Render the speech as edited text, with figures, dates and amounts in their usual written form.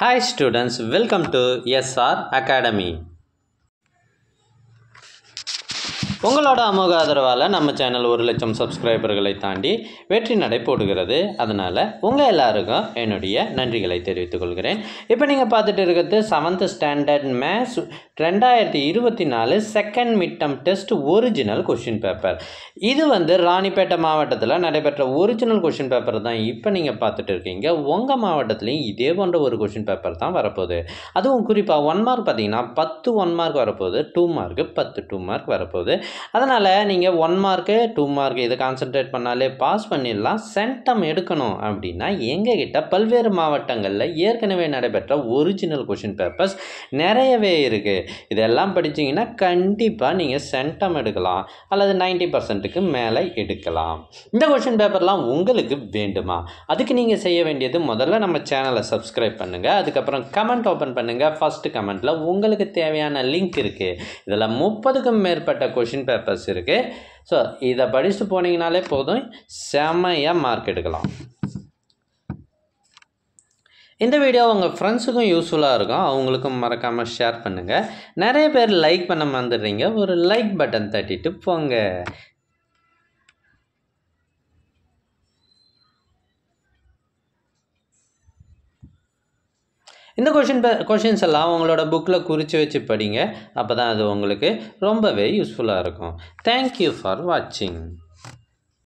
Hi students, welcome to SR Academy. உங்களோட அமோக ஆதரவால் நம்ம சேனல் 1 லட்சம் சப்ஸ்கிரைபர்களை தாண்டி வெற்றி நடை போடுகிறது. அதனால் உங்கள் எல்லாருக்கும் என்னுடைய நன்றிகளை தெரிவித்துக் கொள்கிறேன். இப்போ நீங்கள் பார்த்துட்டு இருக்கிறது 7th standard maths 2024 second mid term test original question paper. இது ராணிப்பேட்டை மாவட்டத்தில் நடைபெற்ற ஒரிஜினல் கொஷின் பேப்பர் தான் இப்போ நீங்கள் பார்த்துட்டு இருக்கீங்க. உங்கள் மாவட்டத்துலேயும் இதே போன்ற ஒரு கொஷின் பேப்பர் தான் வரப்போகுது. அதுவும் குறிப்பாக 1 மார்க் பார்த்தீங்கன்னா 10 1 மார்க் வரப்போகுது, 2 மார்க்கு 10 2 மார்க் வரப்போகுது. அதனால் நீங்கள் 1 மார்க்கு 2 மார்க் இதை கான்சன்ட்ரேட் பண்ணாலே பாஸ் பண்ணிடலாம். சென்டம் எடுக்கணும் அப்படின்னா எங்ககிட்ட பல்வேறு மாவட்டங்களில் ஏற்கனவே நடைபெற்ற ஒரிஜினல் கொஷின் பேப்பர்ஸ் நிறையவே இருக்குது. இதெல்லாம் படிச்சிங்கன்னா கண்டிப்பாக நீங்கள் சென்டம் எடுக்கலாம் அல்லது 90%க்கு மேலே எடுக்கலாம். இந்த கொஷின் பேப்பர்லாம் உங்களுக்கு வேண்டுமா? அதுக்கு நீங்கள் செய்ய வேண்டியது முதல்ல நம்ம சேனலை சப்ஸ்கிரைப் பண்ணுங்கள். அதுக்கப்புறம் கமெண்ட் ஓப்பன் பண்ணுங்கள். ஃபஸ்ட்டு கமெண்ட்டில் உங்களுக்கு தேவையான லிங்க் இருக்குது. இதில் 30க்கும் மேற்பட்ட கொஷின் பேப்பர்ஸ் இருக்குது. ஸோ இதை படிச்சுட்டு போனீங்கனாலே போதும், செம்மையாக மார்க் எடுக்கலாம். இந்த வீடியோ உங்கள் ஃப்ரெண்ட்ஸுக்கும் யூஸ்ஃபுல்லாக இருக்கும். அவங்களுக்கும் மறக்காமல் ஷேர் பண்ணுங்கள். நிறைய பேர் லைக் பண்ண மறந்துடுறீங்க. ஒரு லைக் பட்டன் தட்டிட்டு போங்க. இந்த கொஷின்ஸ் எல்லாம் உங்களோட புக்கில் குறித்து வச்சு படிங்க. அப்போ தான் அது உங்களுக்கு ரொம்பவே யூஸ்ஃபுல்லாக இருக்கும். தேங்க்யூ ஃபார் வாட்சிங்.